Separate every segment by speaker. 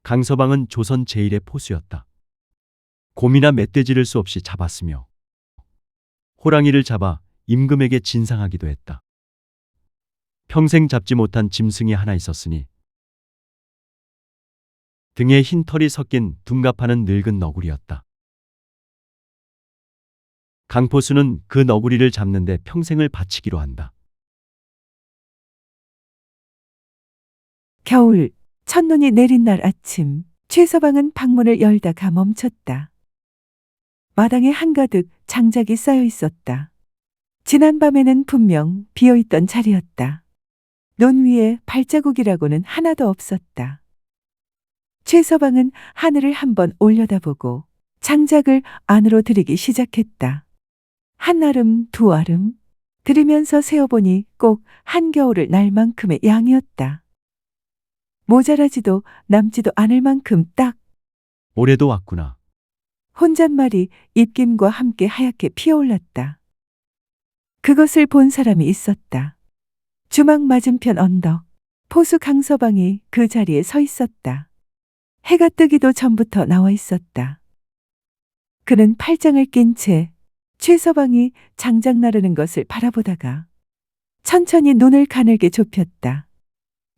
Speaker 1: 강서방은 조선 제1의 포수였다. 곰이나 멧돼지를 수 없이 잡았으며 호랑이를 잡아 임금에게 진상하기도 했다. 평생 잡지 못한 짐승이 하나 있었으니 등에 흰 털이 섞인 둔갑하는 늙은 너구리였다. 강포수는 그 너구리를 잡는데 평생을 바치기로 한다.
Speaker 2: 겨울, 첫눈이 내린 날 아침, 최서방은 방문을 열다가 멈췄다. 마당에 한가득 장작이 쌓여 있었다. 지난밤에는 분명 비어있던 자리였다. 논 위에 발자국이라고는 하나도 없었다. 최서방은 하늘을 한번 올려다보고 장작을 안으로 들이기 시작했다. 한 알음, 두 알음 들이면서 세어보니 꼭 한겨울을 날 만큼의 양이었다. 모자라지도 남지도 않을 만큼 딱
Speaker 1: 올해도 왔구나.
Speaker 2: 혼잣말이 입김과 함께 하얗게 피어올랐다. 그것을 본 사람이 있었다. 주막 맞은편 언덕, 포수 강서방이 그 자리에 서 있었다. 해가 뜨기도 전부터 나와 있었다. 그는 팔짱을 낀 채 최서방이 장작 나르는 것을 바라보다가 천천히 눈을 가늘게 좁혔다.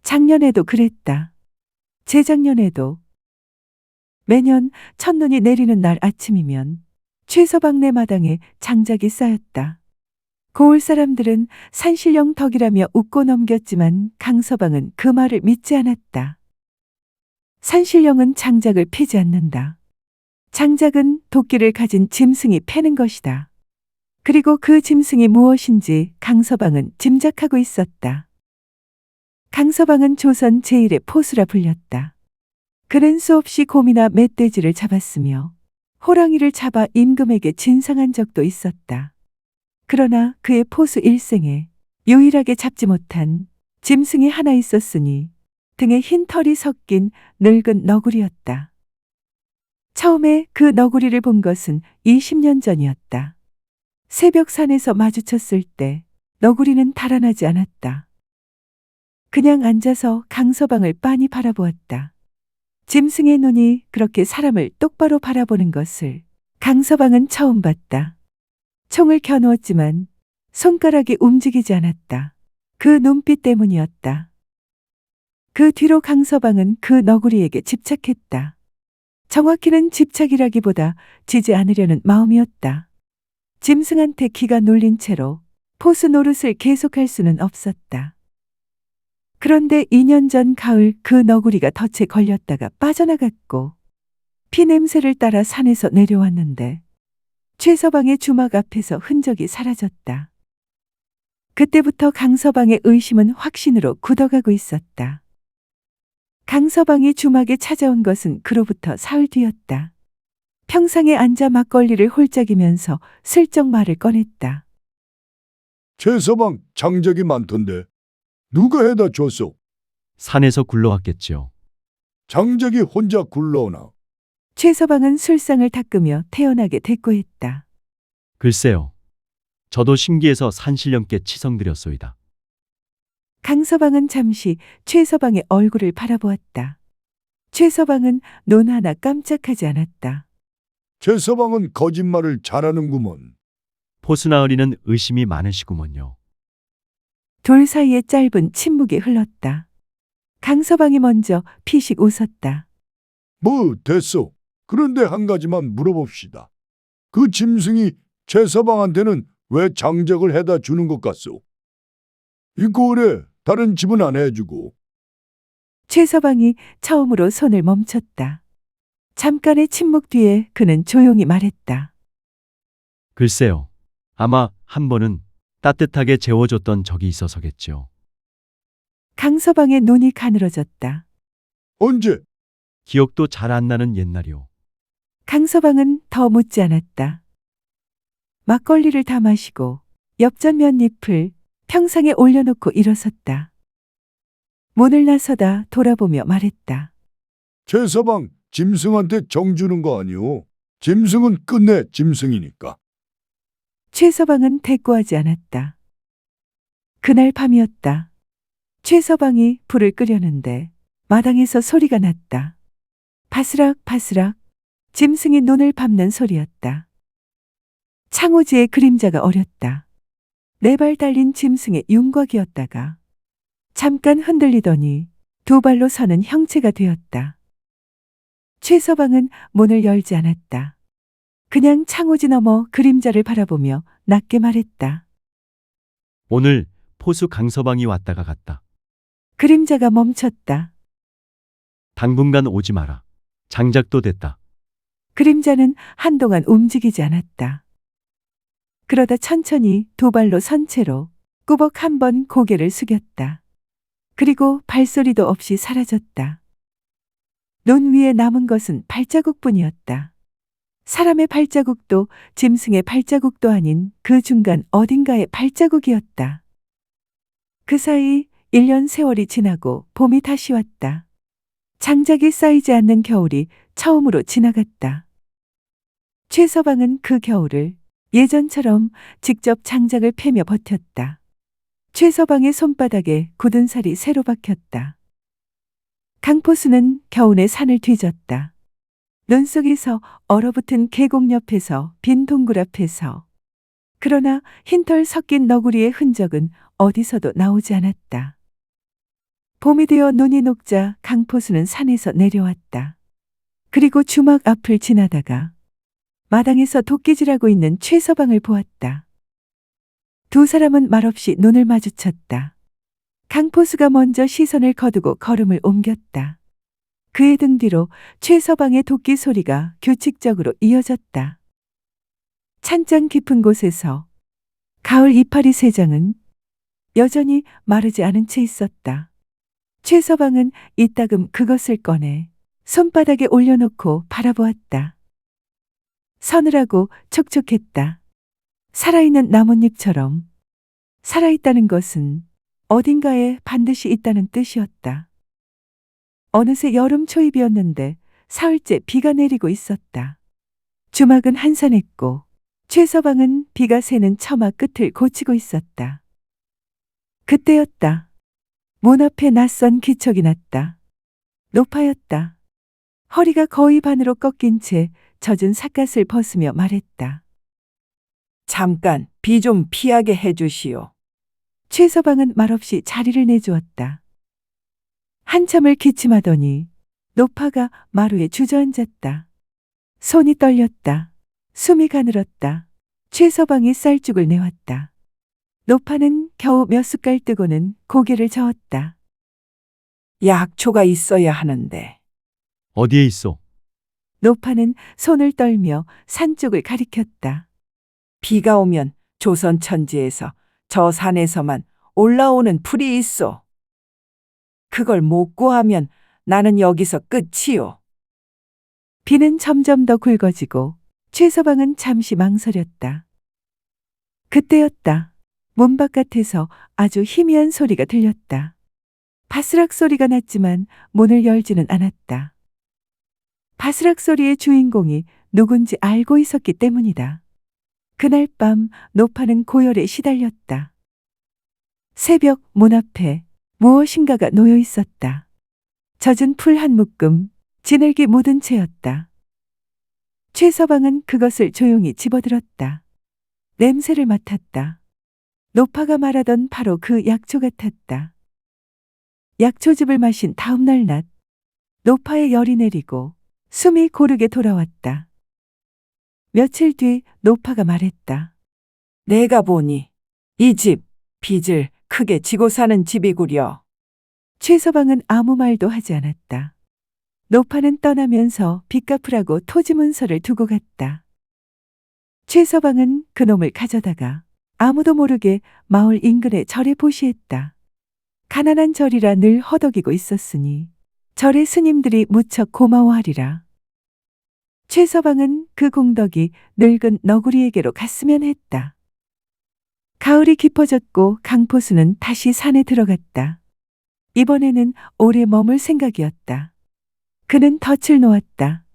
Speaker 2: 작년에도 그랬다. 재작년에도. 매년 첫눈이 내리는 날 아침이면 최서방네 마당에 장작이 쌓였다. 고을 사람들은 산신령 덕이라며 웃고 넘겼지만 강서방은 그 말을 믿지 않았다. 산신령은 장작을 패지 않는다. 장작은 도끼를 가진 짐승이 패는 것이다. 그리고 그 짐승이 무엇인지 강서방은 짐작하고 있었다. 강서방은 조선 제1의 포수라 불렸다. 그는 수없이 곰이나 멧돼지를 잡았으며 호랑이를 잡아 임금에게 진상한 적도 있었다. 그러나 그의 포수 일생에 유일하게 잡지 못한 짐승이 하나 있었으니 등에 흰 털이 섞인 늙은 너구리였다. 처음에 그 너구리를 본 것은 20년 전이었다. 새벽 산에서 마주쳤을 때 너구리는 달아나지 않았다. 그냥 앉아서 강서방을 빤히 바라보았다. 짐승의 눈이 그렇게 사람을 똑바로 바라보는 것을 강서방은 처음 봤다. 총을 켜놓았지만 손가락이 움직이지 않았다. 그 눈빛 때문이었다. 그 뒤로 강서방은 그 너구리에게 집착했다. 정확히는 집착이라기보다 지지 않으려는 마음이었다. 짐승한테 기가 눌린 채로 포수 노릇을 계속할 수는 없었다. 그런데 2년 전 가을 그 너구리가 덫에 걸렸다가 빠져나갔고 피 냄새를 따라 산에서 내려왔는데 최서방의 주막 앞에서 흔적이 사라졌다. 그때부터 강서방의 의심은 확신으로 굳어가고 있었다. 강서방이 주막에 찾아온 것은 그로부터 사흘 뒤였다. 평상에 앉아 막걸리를 홀짝이면서 슬쩍 말을 꺼냈다.
Speaker 3: 최서방 장작이 많던데 누가 해다 줬소?
Speaker 1: 산에서 굴러왔겠지요.
Speaker 3: 장작이 혼자 굴러오나?
Speaker 2: 최서방은 술상을 닦으며 태연하게 대꾸했다.
Speaker 1: 글쎄요. 저도 신기해서 산신령께 치성드렸소이다.
Speaker 2: 강서방은 잠시 최서방의 얼굴을 바라보았다. 최서방은 눈 하나 깜짝하지 않았다.
Speaker 3: 최서방은 거짓말을 잘하는구먼.
Speaker 1: 포수나으리는 의심이 많으시구먼요.
Speaker 2: 둘 사이에 짧은 침묵이 흘렀다. 강서방이 먼저 피식 웃었다.
Speaker 3: 뭐 됐소. 그런데 한 가지만 물어봅시다. 그 짐승이 최서방한테는 왜 장작을 해다 주는 것 같소? 이 고을에 다른 집은 안 해주고.
Speaker 2: 최서방이 처음으로 손을 멈췄다. 잠깐의 침묵 뒤에 그는 조용히 말했다.
Speaker 1: 글쎄요. 아마 한 번은 따뜻하게 재워줬던 적이 있어서겠지요.
Speaker 2: 강서방의 눈이 가늘어졌다.
Speaker 3: 언제?
Speaker 1: 기억도 잘 안 나는 옛날이요.
Speaker 2: 강서방은 더 묻지 않았다. 막걸리를 다 마시고 엽전 몇 잎을 평상에 올려놓고 일어섰다. 문을 나서다 돌아보며 말했다.
Speaker 3: 최서방 짐승한테 정 주는 거 아니오? 짐승은 끝내 짐승이니까.
Speaker 2: 최서방은 대꾸하지 않았다. 그날 밤이었다. 최서방이 불을 끄려는데 마당에서 소리가 났다. 바스락 바스락 짐승이 눈을 밟는 소리였다. 창호지의 그림자가 어렸다. 네 발 달린 짐승의 윤곽이었다가 잠깐 흔들리더니 두 발로 서는 형체가 되었다. 최서방은 문을 열지 않았다. 그냥 창호지 너머 그림자를 바라보며 낮게 말했다.
Speaker 1: 오늘 포수 강서방이 왔다가 갔다.
Speaker 2: 그림자가 멈췄다.
Speaker 1: 당분간 오지 마라. 장작도 됐다.
Speaker 2: 그림자는 한동안 움직이지 않았다. 그러다 천천히 두 발로 선 채로 꾸벅 한 번 고개를 숙였다. 그리고 발소리도 없이 사라졌다. 눈 위에 남은 것은 발자국뿐이었다. 사람의 발자국도 짐승의 발자국도 아닌 그 중간 어딘가의 발자국이었다. 그 사이 1년 세월이 지나고 봄이 다시 왔다. 장작이 쌓이지 않는 겨울이 처음으로 지나갔다. 최서방은 그 겨울을 예전처럼 직접 장작을 패며 버텼다. 최서방의 손바닥에 굳은 살이 새로 박혔다. 강포수는 겨우내 산을 뒤졌다. 눈 속에서 얼어붙은 계곡 옆에서 빈 동굴 앞에서. 그러나 흰털 섞인 너구리의 흔적은 어디서도 나오지 않았다. 봄이 되어 눈이 녹자 강포수는 산에서 내려왔다. 그리고 주막 앞을 지나다가 마당에서 도끼질하고 있는 최서방을 보았다. 두 사람은 말없이 눈을 마주쳤다. 강포수가 먼저 시선을 거두고 걸음을 옮겼다. 그의 등 뒤로 최서방의 도끼 소리가 규칙적으로 이어졌다. 찬장 깊은 곳에서 가을 이파리 세 장은 여전히 마르지 않은 채 있었다. 최서방은 이따금 그것을 꺼내 손바닥에 올려놓고 바라보았다. 서늘하고 촉촉했다. 살아있는 나뭇잎처럼. 살아있다는 것은 어딘가에 반드시 있다는 뜻이었다. 어느새 여름 초입이었는데 사흘째 비가 내리고 있었다. 주막은 한산했고 최서방은 비가 새는 처마 끝을 고치고 있었다. 그때였다. 문 앞에 낯선 기척이 났다. 높아였다. 허리가 거의 반으로 꺾인 채 젖은 삿갓을 벗으며 말했다.
Speaker 4: 잠깐 비 좀 피하게 해주시오.
Speaker 2: 최서방은 말없이 자리를 내주었다. 한참을 기침하더니 노파가 마루에 주저앉았다. 손이 떨렸다. 숨이 가늘었다. 최서방이 쌀죽을 내왔다. 노파는 겨우 몇 숟갈 뜨고는 고개를 저었다.
Speaker 4: 약초가 있어야 하는데.
Speaker 1: 어디에 있어?
Speaker 2: 노파는 손을 떨며 산 쪽을 가리켰다.
Speaker 4: 비가 오면 조선 천지에서 저 산에서만 올라오는 풀이 있어. 그걸 못 구하면 나는 여기서 끝이요.
Speaker 2: 비는 점점 더 굵어지고 최서방은 잠시 망설였다. 그때였다. 문 바깥에서 아주 희미한 소리가 들렸다. 바스락 소리가 났지만 문을 열지는 않았다. 바스락 소리의 주인공이 누군지 알고 있었기 때문이다. 그날 밤 노파는 고열에 시달렸다. 새벽 문 앞에 무엇인가가 놓여 있었다. 젖은 풀 한 묶음, 진흙이 묻은 채였다. 최서방은 그것을 조용히 집어들었다. 냄새를 맡았다. 노파가 말하던 바로 그 약초 같았다. 약초즙을 마신 다음 날 낮, 노파의 열이 내리고 숨이 고르게 돌아왔다. 며칠 뒤 노파가 말했다.
Speaker 4: 내가 보니 이 집 빚을 크게 지고 사는 집이구려.
Speaker 2: 최서방은 아무 말도 하지 않았다. 노파는 떠나면서 빚 갚으라고 토지 문서를 두고 갔다. 최서방은 그놈을 가져다가 아무도 모르게 마을 인근의 절에 보시했다. 가난한 절이라 늘 허덕이고 있었으니 절의 스님들이 무척 고마워하리라. 최서방은 그 공덕이 늙은 너구리에게로 갔으면 했다. 가을이 깊어졌고 강포수는 다시 산에 들어갔다. 이번에는 오래 머물 생각이었다. 그는 덫을 놓았다.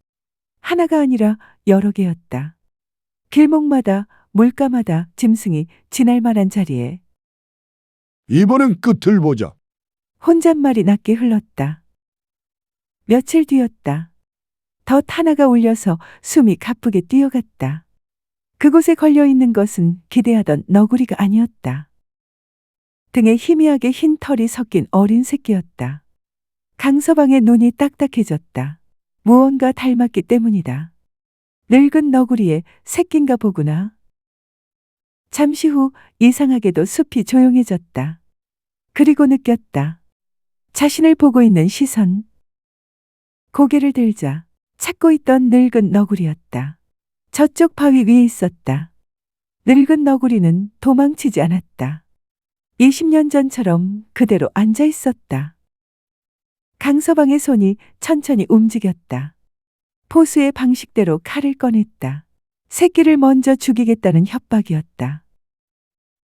Speaker 2: 하나가 아니라 여러 개였다. 길목마다 물가마다 짐승이 지날 만한 자리에
Speaker 3: 이번엔 끝을 보자.
Speaker 2: 혼잣말이 낮게 흘렀다. 며칠 뒤였다. 덫 하나가 울려서 숨이 가쁘게 뛰어갔다. 그곳에 걸려 있는 것은 기대하던 너구리가 아니었다. 등에 희미하게 흰 털이 섞인 어린 새끼였다. 강서방의 눈이 딱딱해졌다. 무언가 닮았기 때문이다. 늙은 너구리의 새끼인가 보구나. 잠시 후 이상하게도 숲이 조용해졌다. 그리고 느꼈다. 자신을 보고 있는 시선. 고개를 들자 찾고 있던 늙은 너구리였다. 저쪽 바위 위에 있었다. 늙은 너구리는 도망치지 않았다. 20년 전처럼 그대로 앉아 있었다. 강서방의 손이 천천히 움직였다. 포수의 방식대로 칼을 꺼냈다. 새끼를 먼저 죽이겠다는 협박이었다.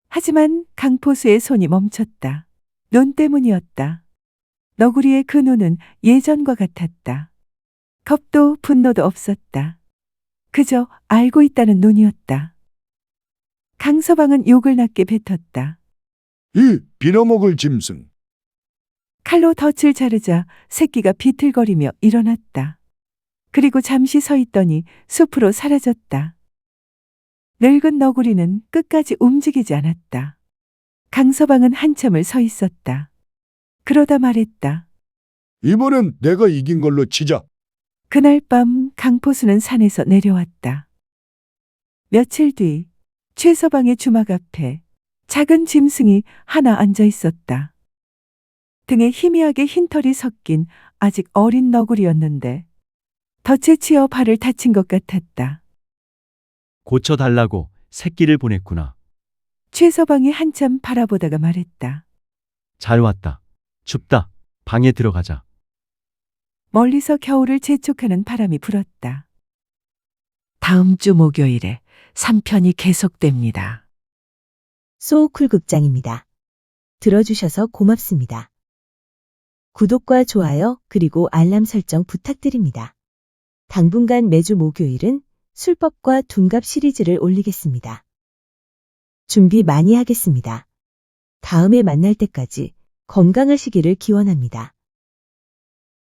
Speaker 2: 하지만 강포수의 손이 멈췄다. 눈 때문이었다. 너구리의 그 눈은 예전과 같았다. 겁도 분노도 없었다. 그저 알고 있다는 눈이었다. 강서방은 욕을 낮게 뱉었다.
Speaker 3: 이 빌어먹을 짐승.
Speaker 2: 칼로 덫을 자르자 새끼가 비틀거리며 일어났다. 그리고 잠시 서 있더니 숲으로 사라졌다. 늙은 너구리는 끝까지 움직이지 않았다. 강서방은 한참을 서 있었다. 그러다 말했다.
Speaker 3: 이번엔 내가 이긴 걸로 치자.
Speaker 2: 그날 밤 강포수는 산에서 내려왔다. 며칠 뒤 최서방의 주막 앞에 작은 짐승이 하나 앉아 있었다. 등에 희미하게 흰털이 섞인 아직 어린 너구리였는데 덫에 치여 발을 다친 것 같았다.
Speaker 1: 고쳐달라고 새끼를 보냈구나.
Speaker 2: 최서방이 한참 바라보다가 말했다.
Speaker 1: 잘 왔다. 춥다. 방에 들어가자.
Speaker 2: 멀리서 겨울을 재촉하는 바람이 불었다.
Speaker 4: 다음 주 목요일에 3편이 계속됩니다.
Speaker 5: 소우쿨 극장입니다. 들어주셔서 고맙습니다. 구독과 좋아요 그리고 알람 설정 부탁드립니다. 당분간 매주 목요일은 술법과 둔갑 시리즈를 올리겠습니다. 준비 많이 하겠습니다. 다음에 만날 때까지 건강하시기를 기원합니다.